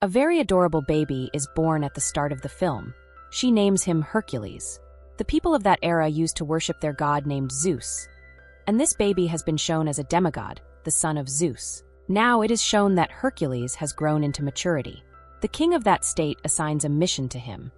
A very adorable baby is born at the start of the film. She names him Hercules. The people of that era used to worship their god named Zeus. And this baby has been shown as a demigod, the son of Zeus. Now it is shown that Hercules has grown into maturity. The king of that state assigns a mission to him.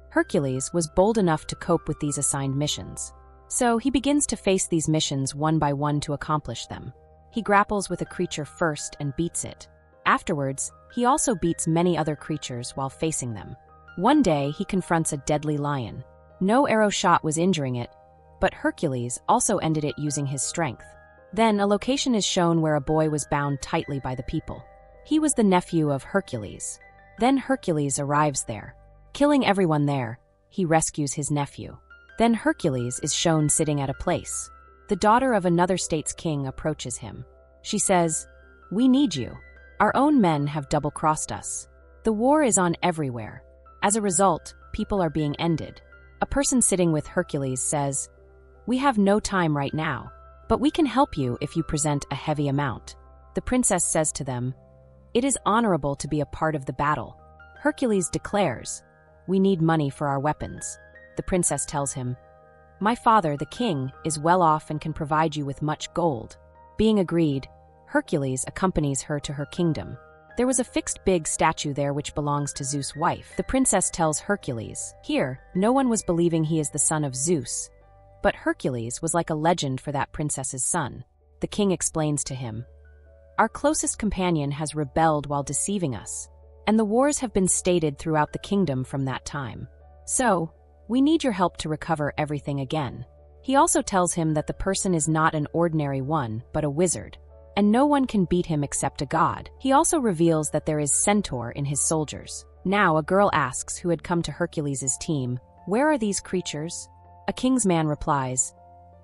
Hercules was bold enough to cope with these assigned missions. So he begins to face these missions one by one to accomplish them. He grapples with a creature first and beats it. Afterwards, he also beats many other creatures while facing them. One day, he confronts a deadly lion. No arrow shot was injuring it, but Hercules also ended it using his strength. Then, a location is shown where a boy was bound tightly by the people. He was the nephew of Hercules. Then Hercules arrives there. Killing everyone there, he rescues his nephew. Then Hercules is shown sitting at a place. The daughter of another state's king approaches him. She says, "We need you. Our own men have double-crossed us. The war is on everywhere. As a result, people are being ended." A person sitting with Hercules says, "We have no time right now, but we can help you if you present a heavy amount." The princess says to them, "It is honorable to be a part of the battle." Hercules declares, "We need money for our weapons." The princess tells him, "My father, the king, is well off and can provide you with much gold." Being agreed, Hercules accompanies her to her kingdom. There was a fixed big statue there which belongs to Zeus' wife. The princess tells Hercules, "Here, no one was believing he is the son of Zeus." But Hercules was like a legend for that princess's son. The king explains to him, "Our closest companion has rebelled while deceiving us, and the wars have been stated throughout the kingdom from that time. So, we need your help to recover everything again." He also tells him that the person is not an ordinary one, but a wizard, and no one can beat him except a god. He also reveals that there is centaur in his soldiers. Now a girl asks who had come to Hercules' team, "Where are these creatures?" A king's man replies,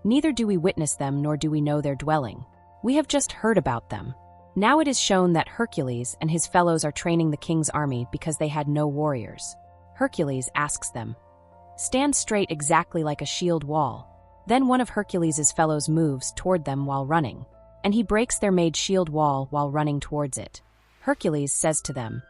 "Neither do we witness them nor do we know their dwelling. We have just heard about them." Now it is shown that Hercules and his fellows are training the king's army because they had no warriors. Hercules asks them, "Stand straight exactly like a shield wall." Then one of Hercules' fellows moves toward them while running, and he breaks their made shield wall while running towards it. Hercules says to them,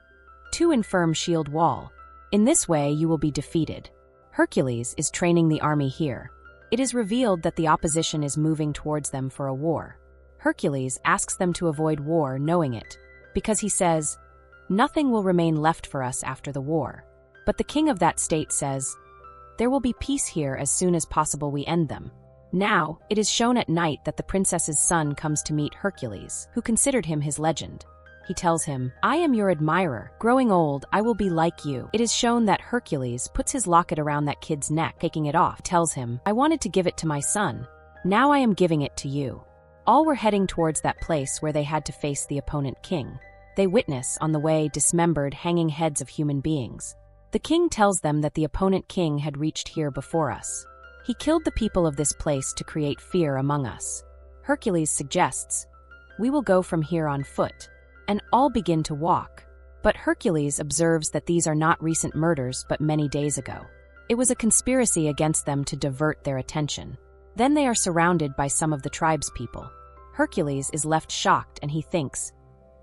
"Two infirm shield wall. In this way you will be defeated." Hercules is training the army here. It is revealed that the opposition is moving towards them for a war. Hercules asks them to avoid war knowing it, because he says, "Nothing will remain left for us after the war." But the king of that state says, "There will be peace here as soon as possible we end them." Now, it is shown at night that the princess's son comes to meet Hercules, who considered him his legend. He tells him, "I am your admirer. Growing old, I will be like you." It is shown that Hercules puts his locket around that kid's neck, taking it off. He tells him, "I wanted to give it to my son. Now I am giving it to you." All were heading towards that place where they had to face the opponent king. They witness, on the way, dismembered, hanging heads of human beings. The king tells them that the opponent king had reached here before us. He killed the people of this place to create fear among us. Hercules suggests, "We will go from here on foot," and all begin to walk. But Hercules observes that these are not recent murders but many days ago. It was a conspiracy against them to divert their attention. Then they are surrounded by some of the tribespeople. Hercules is left shocked and he thinks,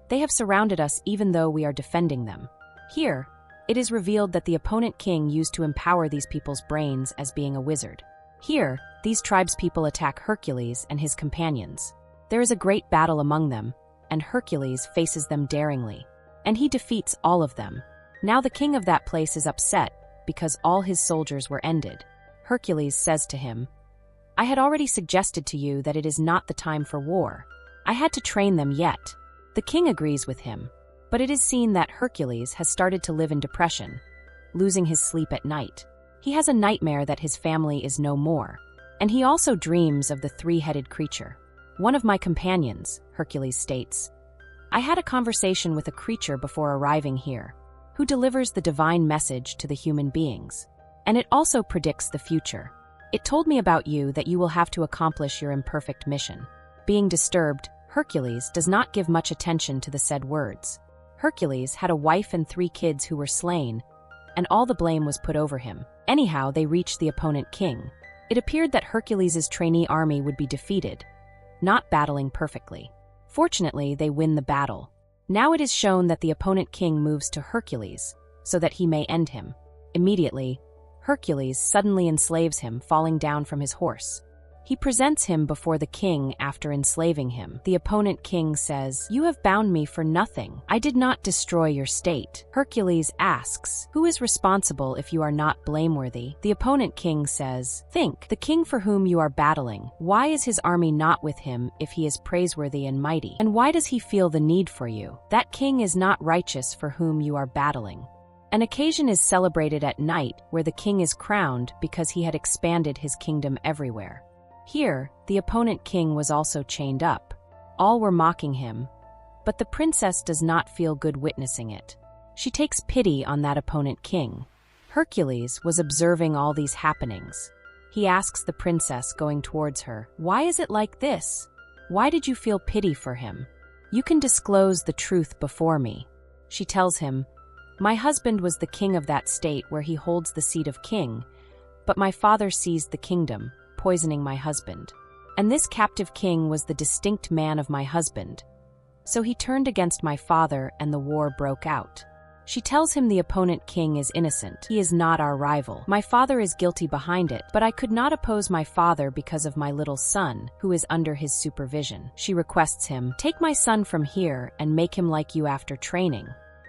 "They have surrounded us even though we are defending them." Here, it is revealed that the opponent king used to empower these people's brains as being a wizard. Here, these tribespeople attack Hercules and his companions. There is a great battle among them, and Hercules faces them daringly, and he defeats all of them. Now the king of that place is upset because all his soldiers were ended. Hercules says to him, "I had already suggested to you that it is not the time for war. I had to train them yet." The king agrees with him, but it is seen that Hercules has started to live in depression, losing his sleep at night. He has a nightmare that his family is no more, and he also dreams of the three-headed creature. "One of my companions," Hercules states, "I had a conversation with a creature before arriving here, who delivers the divine message to the human beings, and it also predicts the future. It told me about you that you will have to accomplish your imperfect mission." Being disturbed, Hercules does not give much attention to the said words. Hercules had a wife and 3 kids who were slain, and all the blame was put over him. Anyhow, they reached the opponent king. It appeared that Hercules' trainee army would be defeated, not battling perfectly. Fortunately, they win the battle. Now it is shown that the opponent king moves to Hercules, so that he may end him. Immediately, Hercules suddenly enslaves him, falling down from his horse. He presents him before the king after enslaving him. The opponent king says, "You have bound me for nothing. I did not destroy your state." Hercules asks, "Who is responsible if you are not blameworthy?" The opponent king says, "Think, the king for whom you are battling. Why is his army not with him if he is praiseworthy and mighty? And why does he feel the need for you? That king is not righteous for whom you are battling." An occasion is celebrated at night where the king is crowned because he had expanded his kingdom everywhere. Here, the opponent king was also chained up. All were mocking him, but the princess does not feel good witnessing it. She takes pity on that opponent king. Hercules was observing all these happenings. He asks the princess going towards her, "Why is it like this? Why did you feel pity for him? You can disclose the truth before me." She tells him, "My husband was the king of that state where he holds the seat of king, but my father seized the kingdom, poisoning my husband. And this captive king was the distinct man of my husband. So he turned against my father and the war broke out." She tells him the opponent king is innocent. "He is not our rival. My father is guilty behind it, but I could not oppose my father because of my little son, who is under his supervision." She requests him, "Take my son from here and make him like you after training."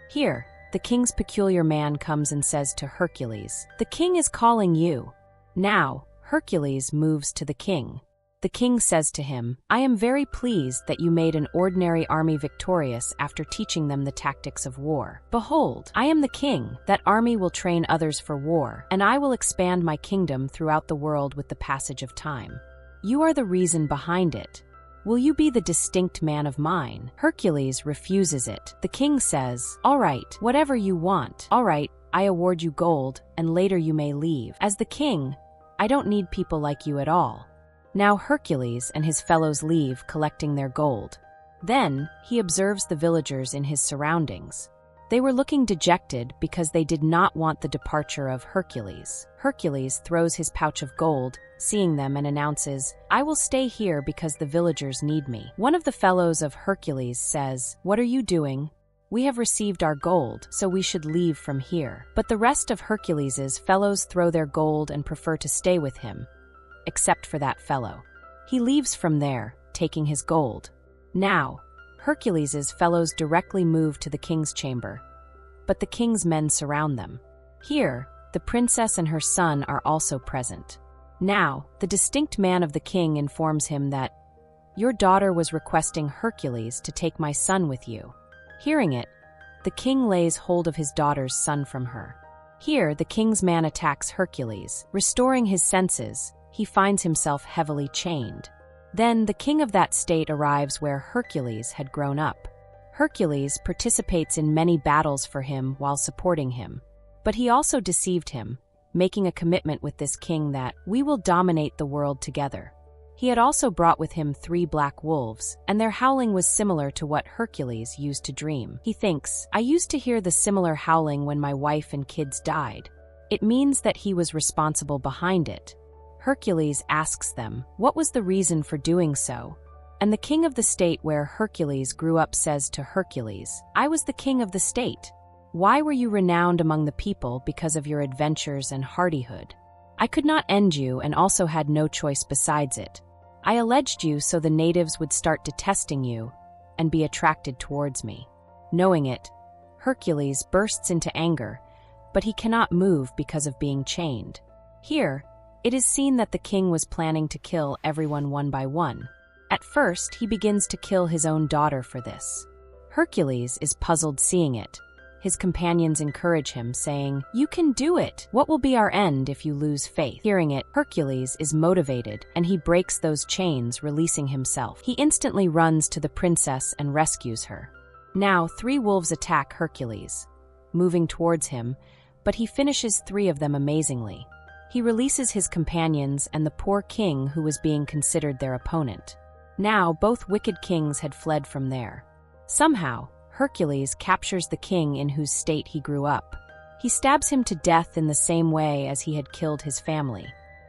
Here, the king's peculiar man comes and says to Hercules, "The king is calling you." Now, Hercules moves to the king. The king says to him, "I am very pleased that you made an ordinary army victorious after teaching them the tactics of war. Behold, I am the king. That army will train others for war, and I will expand my kingdom throughout the world with the passage of time. You are the reason behind it. Will you be the distinct man of mine?" Hercules refuses it. The king says, "All right, whatever you want. All right, I award you gold, and later you may leave. As the king, I don't need people like you at all." Now Hercules and his fellows leave, collecting their gold. Then he observes the villagers in his surroundings. They were looking dejected because they did not want the departure of Hercules. Hercules throws his pouch of gold, seeing them, and announces, "I will stay here because the villagers need me." One of the fellows of Hercules says, "What are you doing? We have received our gold, so we should leave from here." But the rest of Hercules's fellows throw their gold and prefer to stay with him, except for that fellow. He leaves from there, taking his gold. Now, Hercules's fellows directly move to the king's chamber, but the king's men surround them. Here, the princess and her son are also present. Now, the distinct man of the king informs him that, "Your daughter was requesting Hercules to take my son with you." Hearing it, the king lays hold of his daughter's son from her. Here, the king's man attacks Hercules. Restoring his senses, he finds himself heavily chained. Then the king of that state arrives where Hercules had grown up. Hercules participates in many battles for him while supporting him. But he also deceived him, making a commitment with this king that, "We will dominate the world together." He had also brought with him 3 black wolves, and their howling was similar to what Hercules used to dream. He thinks, "I used to hear the similar howling when my wife and kids died." It means that he was responsible behind it. Hercules asks them, what was the reason for doing so? And the king of the state where Hercules grew up says to Hercules, "I was the king of the state. Why were you renowned among the people because of your adventures and hardihood? I could not end you and also had no choice besides it. I alleged you so the natives would start detesting you and be attracted towards me." Knowing it, Hercules bursts into anger, but he cannot move because of being chained. Here, it is seen that the king was planning to kill everyone one by one. At first, he begins to kill his own daughter for this. Hercules is puzzled seeing it. His companions encourage him, saying, "You can do it! What will be our end if you lose faith?" Hearing it, Hercules is motivated, and he breaks those chains, releasing himself. He instantly runs to the princess and rescues her. Now, 3 wolves attack Hercules, moving towards him, but he finishes 3 of them amazingly. He releases his companions and the poor king who was being considered their opponent. Now, both wicked kings had fled from there. Somehow, Hercules captures the king in whose state he grew up. He stabs him to death in the same way as he had killed his family.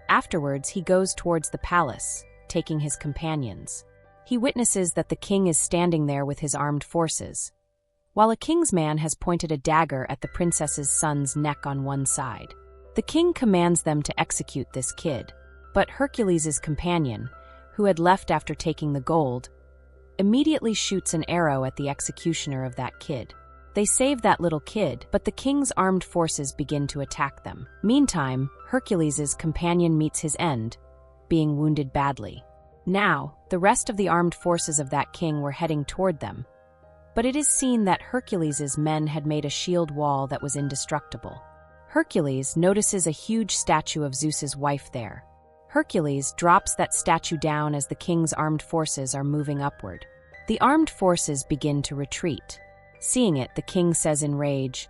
Afterwards, he goes towards the palace, taking his companions. He witnesses that the king is standing there with his armed forces. while a king's man has pointed a dagger at the princess's son's neck on one side. The king commands them to execute this kid, but Hercules' companion, who had left after taking the gold, immediately shoots an arrow at the executioner of that kid. They save that little kid, but the king's armed forces begin to attack them. Meantime, Hercules' companion meets his end, being wounded badly. Now, the rest of the armed forces of that king were heading toward them, but it is seen that Hercules' men had made a shield wall that was indestructible. Hercules notices a huge statue of Zeus's wife there. Hercules drops that statue down as the king's armed forces are moving upward. The armed forces begin to retreat. Seeing it, the king says in rage,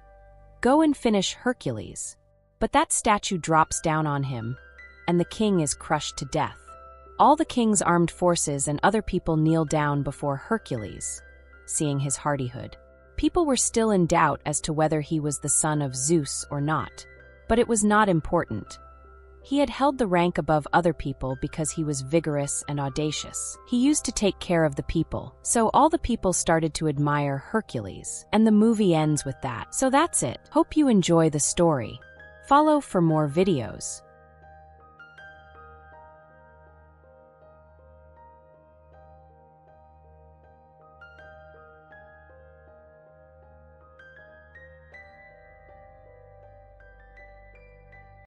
"Go and finish Hercules." But that statue drops down on him, and the king is crushed to death. All the king's armed forces and other people kneel down before Hercules, seeing his hardihood. People were still in doubt as to whether he was the son of Zeus or not, but it was not important. He had held the rank above other people because he was vigorous and audacious. He used to take care of the people, so all the people started to admire Hercules, and the movie ends with that. So that's it. Hope you enjoy the story. Follow for more videos.